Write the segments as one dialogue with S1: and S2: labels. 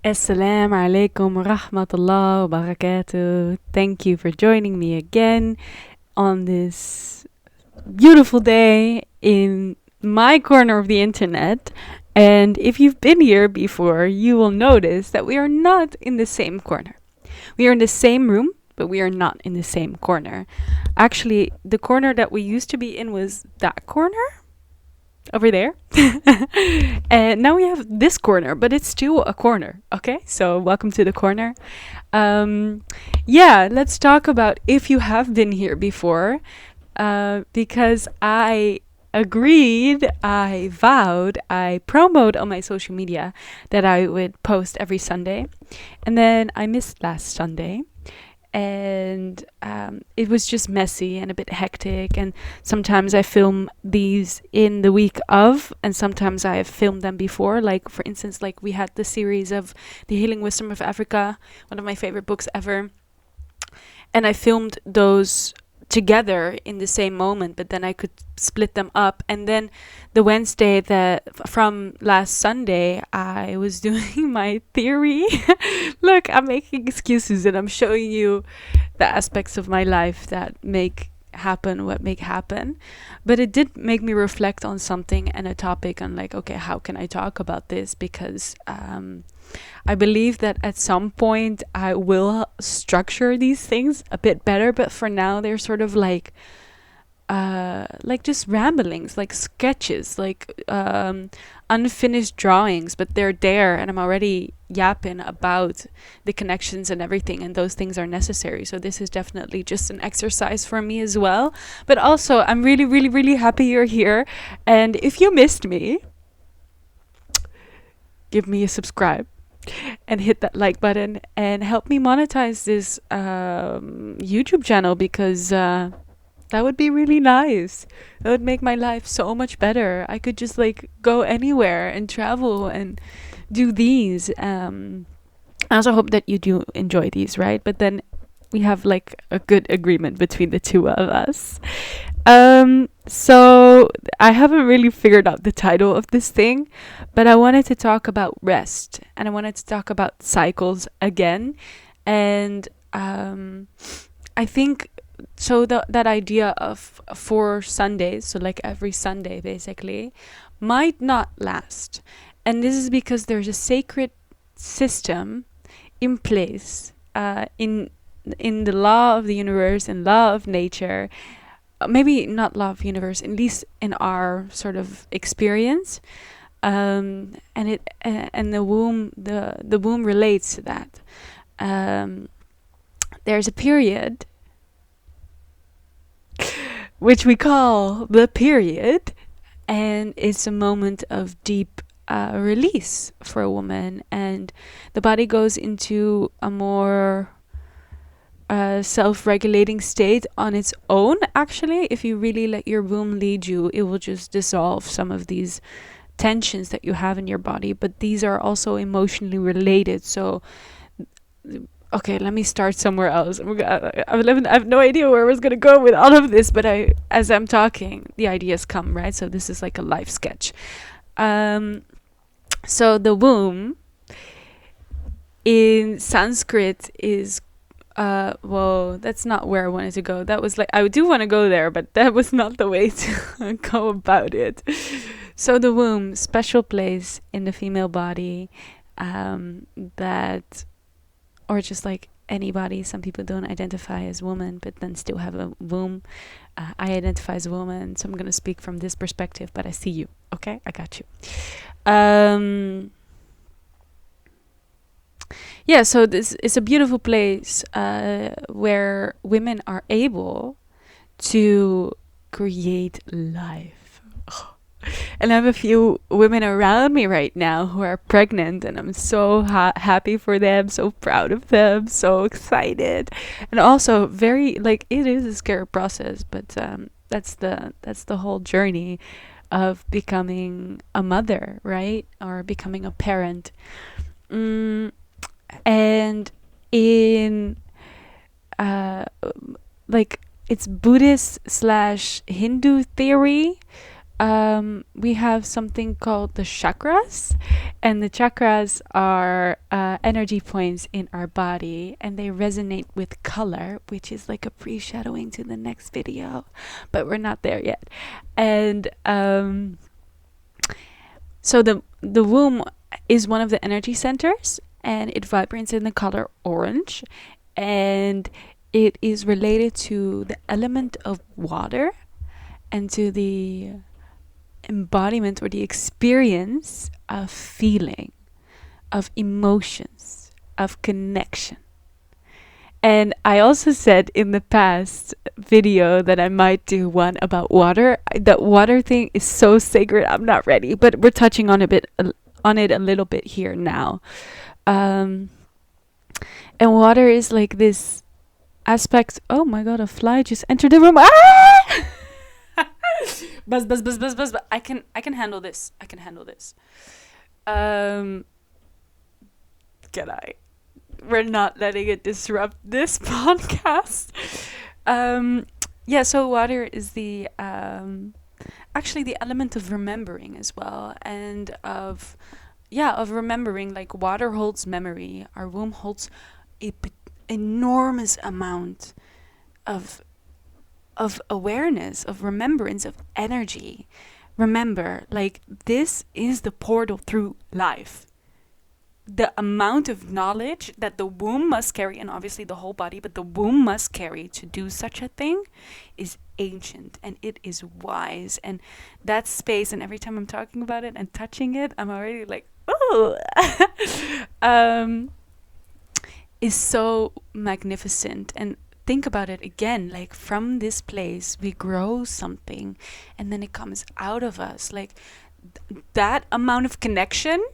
S1: Assalamu alaikum wa rahmatullah wa barakatuh. Thank you for joining me again on this beautiful day in my corner of the internet. And if you've been here before, you will notice that we are not in the same corner. We are in the same room, but we are not in the same corner. Actually, the corner that we used to be in was that corner over there. And now we have this corner, but it's still a corner. Okay, so welcome to the corner. Yeah, let's talk about if you have been here before, because I agreed, I vowed, I promoted on my social media that I would post every Sunday, and then I missed last Sunday. And it was just messy and a bit hectic, and sometimes I film these in the week of, and sometimes I have filmed them before, like for instance, like we had the series of The Healing Wisdom of Africa, one of my favorite books ever, and I filmed those together in the same moment, but then I could split them up. And then the Wednesday that from last Sunday, I was doing my theory. Look, I'm making excuses and I'm showing you the aspects of my life that make happen what make happen. But it did make me reflect on something and a topic, and like, okay, how can I talk about this? Because I believe that at some point I will structure these things a bit better, but for now they're sort of like just ramblings, like sketches, like unfinished drawings, but they're there and I'm already yapping about the connections and everything, and those things are necessary. So this is definitely just an exercise for me as well. But also I'm really, really, really happy you're here. And if you missed me, give me a subscribe and hit that like button and help me monetize this YouTube channel, because that would be really nice. That would make my life so much better. I could just like go anywhere and travel and do these. I also hope that you do enjoy these, right? But then we have like a good agreement between the two of us. So I haven't really figured out the title of this thing, but I wanted to talk about rest, and I wanted to talk about cycles again. And I think so that idea of 4 Sundays, so like every Sunday basically, might not last. And this is because there's a sacred system in place in the law of the universe and law of nature. Maybe not law of universe, at least in our sort of experience, and the womb relates to that. There's a period which we call the period, and it's a moment of deep release for a woman, and the body goes into a more self-regulating state on its own. Actually, if you really let your womb lead you, it will just dissolve some of these tensions that you have in your body. But these are also emotionally related. So okay, let me start somewhere else. I have no idea where I was gonna go with all of this, but as I'm talking, the ideas come, right? So this is like a life sketch. So the womb in Sanskrit is well, that's not where I wanted to go. That was like, I do want to go there, but that was not the way to go about it. So the womb, special place in the female body, that, or just like anybody, some people don't identify as woman, but then still have a womb. I identify as a woman, so I'm going to speak from this perspective, but I see you. Okay, I got you. Yeah, so this is a beautiful place where women are able to create life. And I have a few women around me right now who are pregnant, and I'm so happy for them, so proud of them, so excited, and also very like, it is a scary process, but that's the whole journey of becoming a mother, right, or becoming a parent. And in like, it's Buddhist slash Hindu theory, we have something called the chakras, and the chakras are energy points in our body, and they resonate with color, which is like a pre-shadowing to the next video, but we're not there yet. And so the womb is one of the energy centers, and it vibrates in the color orange, and it is related to the element of water and to the embodiment or the experience of feeling, of emotions, of connection. And I also said in the past video that I might do one about water. That water thing is so sacred. I'm not ready, but we're touching on it a little bit here now. Um, and water is like this aspect. Oh my god, a fly just entered the room. Ah! Buzz, buzz, buzz, buzz, buzz. I can handle this. I can handle this. Um, can I? We're not letting it disrupt this podcast. Um, yeah. So water is the actually the element of remembering as well, and of remembering. Like water holds memory. Our womb holds a enormous amount of awareness, of remembrance, of energy. Remember, like this is the portal through life. The amount of knowledge that the womb must carry, and obviously the whole body, but the womb must carry to do such a thing, is ancient and it is wise. And that space, and every time I'm talking about it and touching it, I'm already like, oh, is so magnificent. And think about it again, like from this place we grow something and then it comes out of us, like that amount of connection,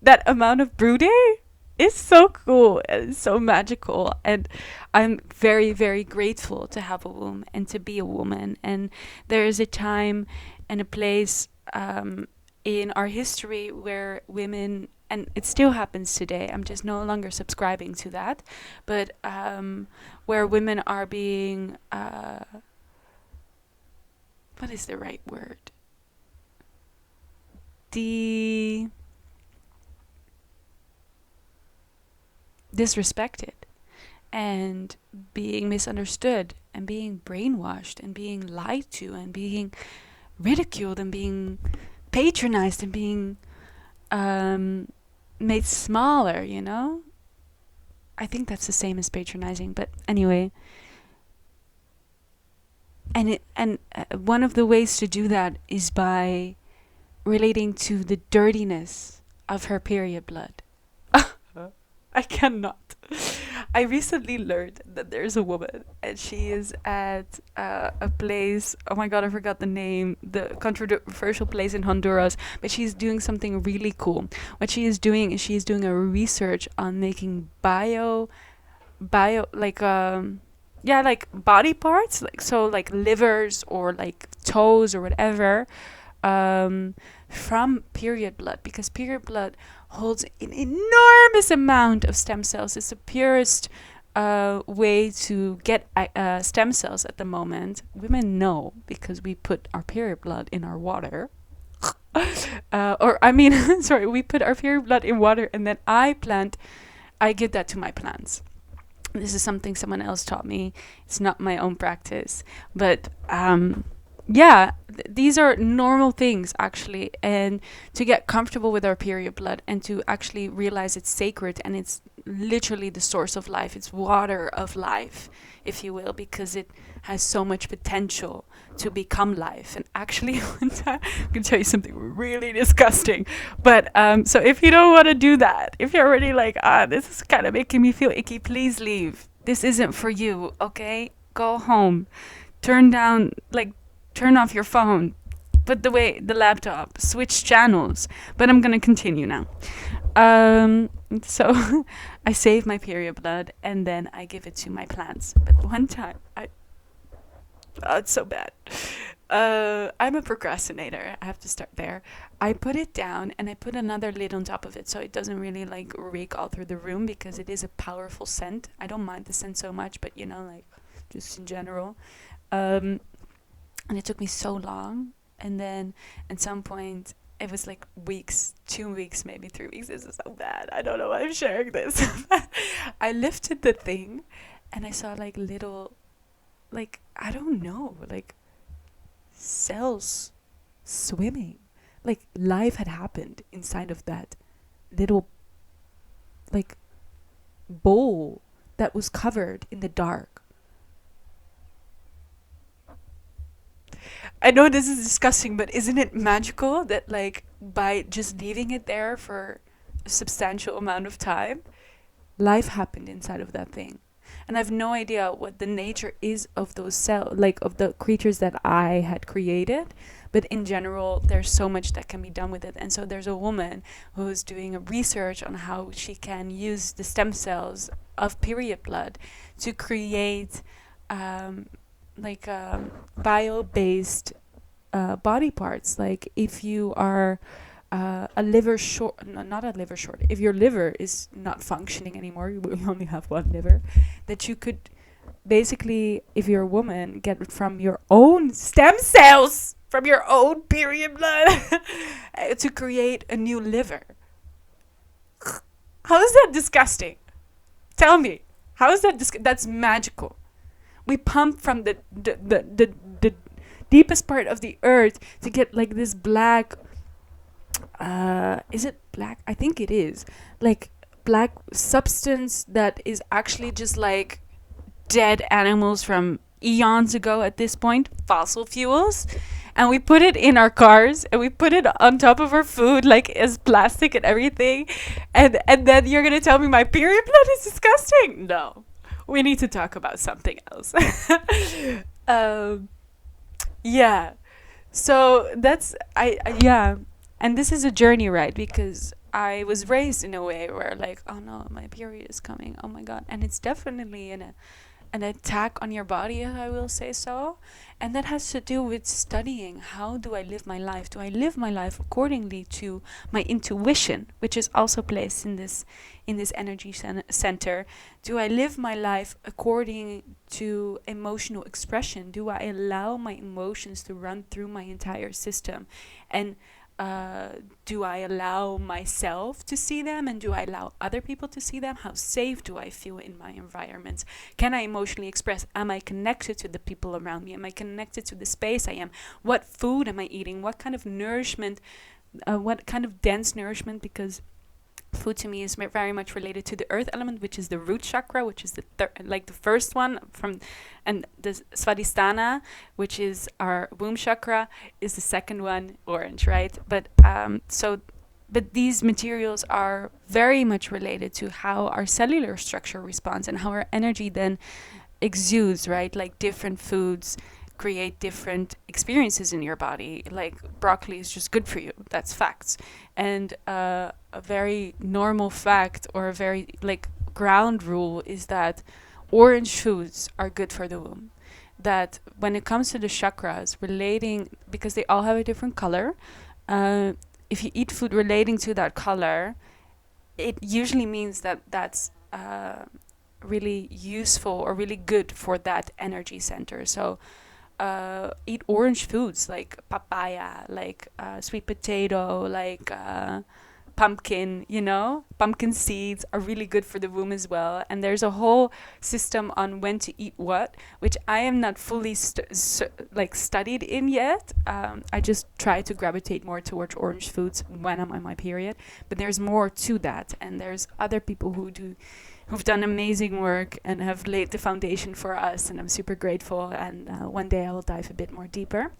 S1: that amount of brooding is so cool and so magical. And I'm very, very grateful to have a womb and to be a woman. And there is a time and a place in our history where women, and it still happens today, I'm just no longer subscribing to that, but where women are being, what is the right word? Disrespected and being misunderstood and being brainwashed and being lied to and being ridiculed and being patronized and being made smaller, you know? I think that's the same as patronizing, but anyway. And one of the ways to do that is by relating to the dirtiness of her period blood. I cannot. I recently learned that there's a woman and she is at a place. Oh my god, I forgot the name. The controversial place in Honduras. But she's doing something really cool. What she is doing is she's doing a research on making bio like like body parts, like so like livers or like toes or whatever, from period blood, because period blood holds an enormous amount of stem cells. It's the purest way to get stem cells at the moment. Women know because we put our period blood in our water. Or I mean, sorry, we put our period blood in water and then I give that to my plants. This is something someone else taught me. It's not my own practice, but these are normal things actually. And to get comfortable with our period blood and to actually realize it's sacred and it's literally the source of life. It's water of life, if you will, because it has so much potential to become life. And actually, I'm going to tell you something really disgusting. But so if you don't want to do that, if you're already like, this is kind of making me feel icky, please leave. This isn't for you, okay? Go home. Turn off your phone. Put away the laptop. Switch channels. But I'm going to continue now. So I save my period blood and then I give it to my plants. But one time, it's so bad. I'm a procrastinator. I have to start there. I put it down and I put another lid on top of it so it doesn't really like rake all through the room, because it is a powerful scent. I don't mind the scent so much, but like just in general. And it took me so long And then at some point, it was like weeks, 2 weeks, maybe 3 weeks. This is so bad. I don't know why I'm sharing this. I lifted the thing and I saw like little, like, I don't know, like cells swimming. Like life had happened inside of that little, like, bowl that was covered in the dark. I know this is disgusting, but isn't it magical that, like, by just leaving it there for a substantial amount of time, life happened inside of that thing? And I have no idea what the nature is of those cells, like of the creatures that I had created. But in general, there's so much that can be done with it. And so there's a woman who's doing a research on how she can use the stem cells of period blood to create like bio-based body parts. Like if you are a liver short, no, not a liver short, if your liver is not functioning anymore, you only have one liver, that you could basically, if you're a woman, get it from your own stem cells, from your own period blood, to create a new liver. How is that disgusting? Tell me. How is that that's magical. We pump from the deepest part of the earth to get like this black, is it black? I think it is. Like black substance that is actually just like dead animals from eons ago at this point, fossil fuels. And we put it in our cars and we put it on top of our food, like as plastic and everything. And then you're going to tell me my period blood is disgusting? No. We need to talk about something else. Yeah. So that's, yeah. And this is a journey, right? Because I was raised in a way where like, oh no, my period is coming. Oh my God. And it's definitely an attack on your body, I will say so. And that has to do with studying, how do I live my life? Do I live my life accordingly to my intuition, which is also placed in this energy center? Do I live my life according to emotional expression? Do I allow my emotions to run through my entire system? And do I allow myself to see them, and do I allow other people to see them? How safe do I feel in my environment? Can I emotionally express? Am I connected to the people around me? Am I connected to the space I am? What food am I eating? What kind of nourishment, what kind of dense nourishment? Because food to me is very much related to the earth element, which is the root chakra, which is the first one from, and the svadhisthana, which is our womb chakra, is the second one, orange, right? But but these materials are very much related to how our cellular structure responds and how our energy then exudes, right? Like different foods create different experiences in your body. Like broccoli is just good for you. That's facts. And a very normal fact, or a very like ground rule, is that orange foods are good for the womb. That when it comes to the chakras relating, because they all have a different color, if you eat food relating to that color, it usually means that that's really useful or really good for that energy center. So eat orange foods like papaya, like sweet potato, like pumpkin, pumpkin seeds are really good for the womb as well. And there's a whole system on when to eat what, which I am not fully studied in yet. I just try to gravitate more towards orange foods when I'm on my period, but there's more to that. And there's other people who've done amazing work and have laid the foundation for us, and I'm super grateful. And one day I will dive a bit more deeper.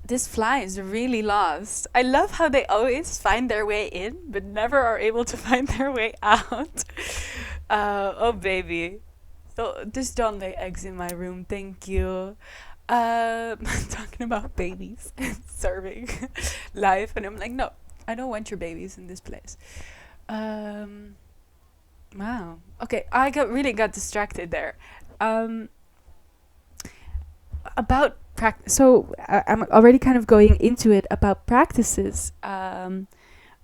S1: This fly is really lost. I love how they always find their way in, but never are able to find their way out. Oh, baby. So, just don't lay eggs in my room, thank you. Talking about babies serving life, and I'm like, no, I don't want your babies in this place. Wow. Okay, I really got distracted there. About practice. So I'm already kind of going into it about practices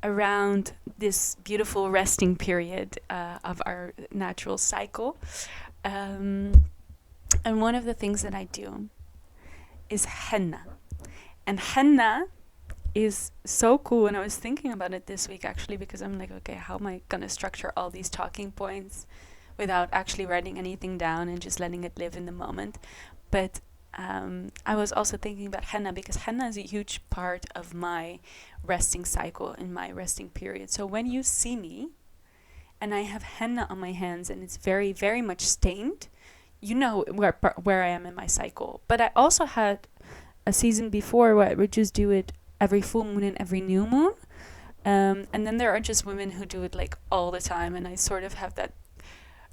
S1: around this beautiful resting period of our natural cycle. And one of the things that I do is henna. And henna is so cool. And I was thinking about it this week actually, because I'm like, okay, how am I gonna structure all these talking points without actually writing anything down and just letting it live in the moment? But I was also thinking about henna, because henna is a huge part of my resting cycle and my resting period. So when you see me and I have henna on my hands and it's very, very much stained, you know where I am in my cycle. But I also had a season before where I would just do it every full moon and every new moon. And then there are just women who do it like all the time, and I sort of have that.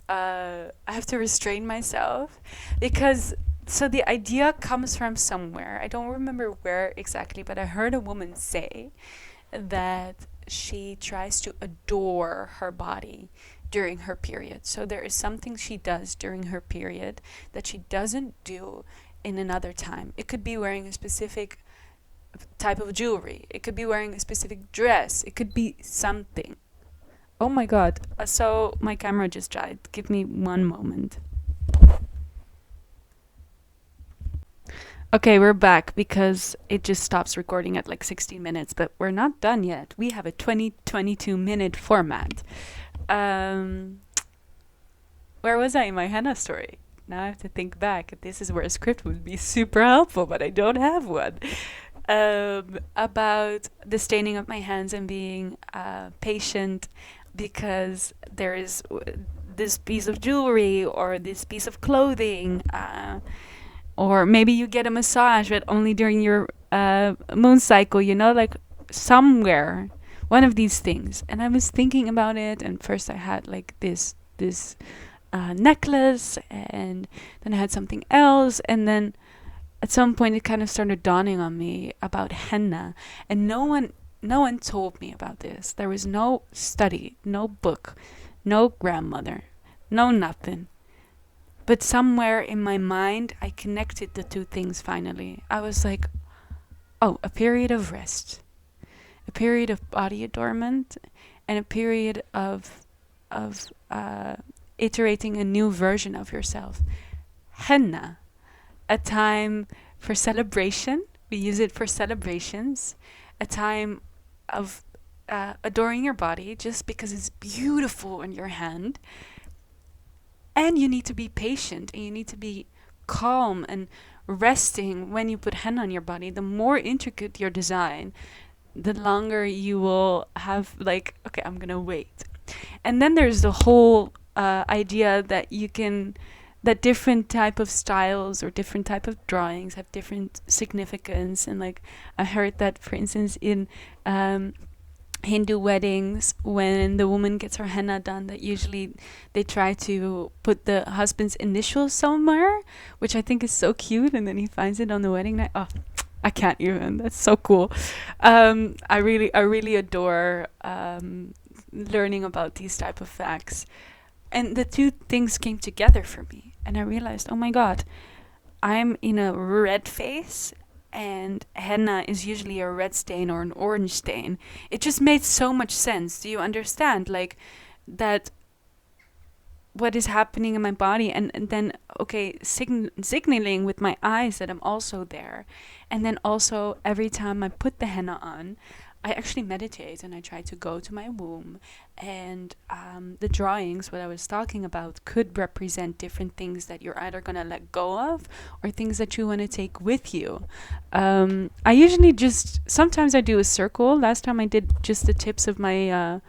S1: I have to restrain myself, because so the idea comes from somewhere. I don't remember where exactly, but I heard a woman say that she tries to adore her body during her period. So there is something she does during her period that she doesn't do in another time. It could be wearing a specific type of jewelry. It could be wearing a specific dress. It could be something. Oh my god. So my camera just died. Give me one moment. Okay, we're back because it just stops recording at like 16 minutes, but we're not done yet. We have a 22-minute format. Where was I in my henna story? Now I have to think back. This is where a script would be super helpful, but I don't have one. About the staining of my hands and being patient, because there is this piece of jewelry or this piece of clothing, or maybe you get a massage, but only during your moon cycle, you know, like somewhere, one of these things. And I was thinking about it, and first I had like this necklace, and then I had something else, and then at some point it kind of started dawning on me about henna, and no one told me about this. There was no study, no book, no grandmother, no nothing. But somewhere in my mind, I connected the two things finally. I was like, oh, a period of rest, a period of body adornment, and a period of iterating a new version of yourself. Henna, a time for celebration. We use it for celebrations. A time of adoring your body just because it's beautiful in your hand. And you need to be patient, and you need to be calm and resting when you put henna on your body. The more intricate your design, the longer you will have like, okay, I'm gonna wait. And then there's the whole idea that that different type of styles or different type of drawings have different significance. And like I heard that, for instance, in Hindu weddings, when the woman gets her henna done, that usually they try to put the husband's initials somewhere, which I think is so cute. And then he finds it on the wedding night. Oh, I can't even. That's so cool. I really adore learning about these type of facts. And the two things came together for me, and I realized, oh my god, I'm in a red phase, and henna is usually a red stain or an orange stain. It just made so much sense. Do you understand? Like that, what is happening in my body, and then, okay, signaling with my eyes that I'm also there. And then also, every time I put the henna on, I actually meditate and I try to go to my womb. And the drawings, what I was talking about, could represent different things that you're either going to let go of or things that you want to take with you. I usually sometimes I do a circle. Last time I did just the tips of my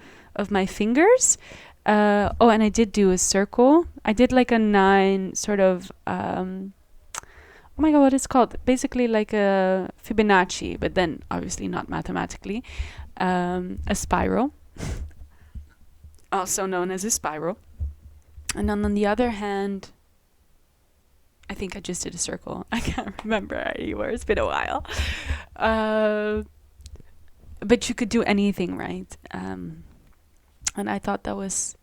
S1: fingers. And I did do a circle. I did like a 9 sort of, oh my god, what is called? Basically like a Fibonacci, but then obviously not mathematically. A spiral, also known as a spiral. And then on the other hand, I think I just did a circle. I can't remember anymore. It's been a while. But you could do anything, right? And I thought that was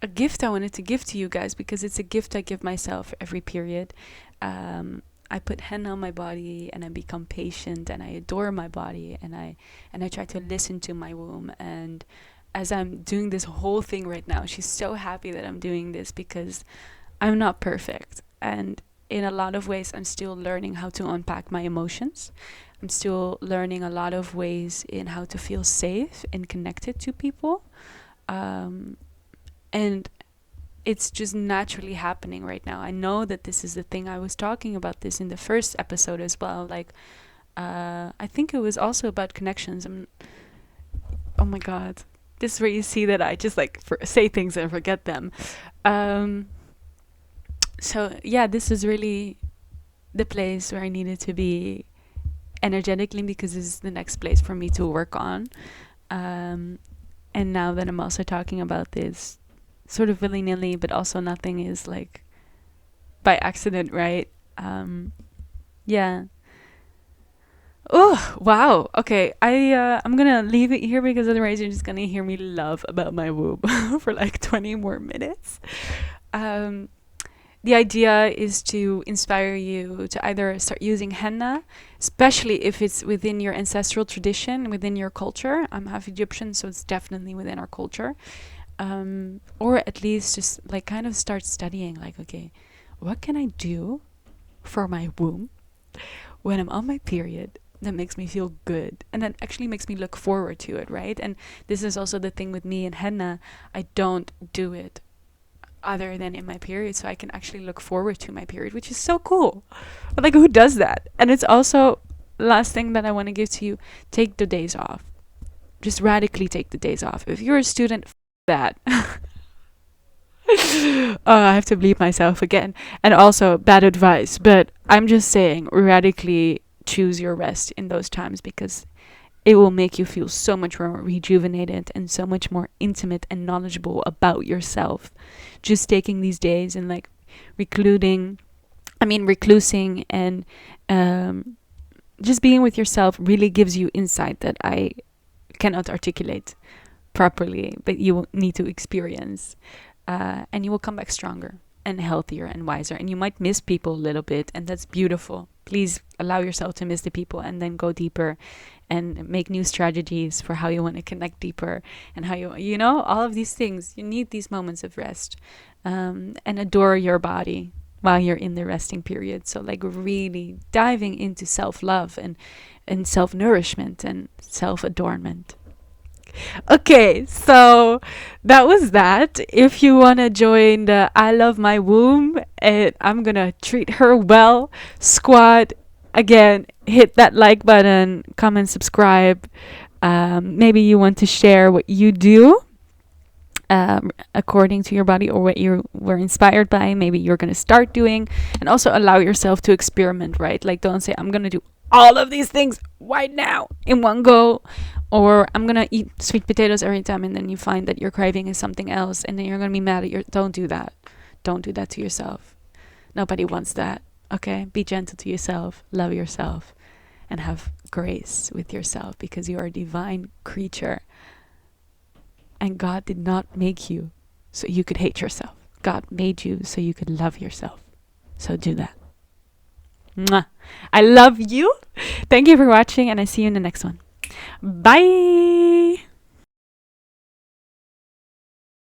S1: a gift I wanted to give to you guys, because it's a gift I give myself every period. I put henna on my body, and I become patient, and I adore my body, and I try to listen to my womb. And as I'm doing this whole thing right now, she's so happy that I'm doing this, because I'm not perfect, and in a lot of ways I'm still learning how to unpack my emotions. I'm still learning a lot of ways in how to feel safe and connected to people. Um, and it's just naturally happening right now. I know that this is the thing. I was talking about this in the first episode as well. Like, I think it was also about connections. Oh my God. This is where you see that I just like say things and forget them. Um, so yeah, this is really the place where I needed to be energetically, because this is the next place for me to work on. Um, and now that I'm also talking about this sort of willy-nilly, but also nothing is like by accident, right? Yeah. Oh wow. Okay, I'm gonna leave it here because otherwise you're just gonna hear me love about my womb for like 20 more minutes. Um, the idea is to inspire you to either start using henna, especially if it's within your ancestral tradition, within your culture. I'm half Egyptian, so it's definitely within our culture. Or at least just like kind of start studying, like, okay, what can I do for my womb when I'm on my period that makes me feel good and that actually makes me look forward to it, right? And this is also the thing with me and henna. I don't do it other than in my period, so I can actually look forward to my period, which is so cool. But like, who does that? And it's also, last thing that I want to give to you, take the days off. Just radically take the days off. If you're a student, that. Oh, I have to bleep myself again. And also, bad advice. But I'm just saying, radically choose your rest in those times, because it will make you feel so much more rejuvenated and so much more intimate and knowledgeable about yourself. Just taking these days and like reclusing and just being with yourself really gives you insight that I cannot articulate properly, but you will need to experience. And you will come back stronger and healthier and wiser. And you might miss people a little bit, and that's beautiful. Please allow yourself to miss the people and then go deeper and make new strategies for how you want to connect deeper, and how you know, all of these things. You need these moments of rest, and adore your body while you're in the resting period. So like really diving into self-love and self-nourishment and self-adornment. Okay, so that was that. If you want to join the I Love My Womb and I'm going to treat her well squad, again, hit that like button, comment, subscribe. Maybe you want to share what you do according to your body, or what you were inspired by. Maybe you're going to start doing, and also allow yourself to experiment, right? Like, don't say, I'm going to do all of these things right now in one go, or I'm going to eat sweet potatoes every time, and then you find that your craving is something else, and then you're going to be mad at don't do that. Don't do that to yourself. Nobody wants that. Okay? Be gentle to yourself, love yourself, and have grace with yourself, because you are a divine creature. And God did not make you so you could hate yourself. God made you so you could love yourself. So do that. Mwah. I love you. Thank you for watching, and I see you in the next one. Bye.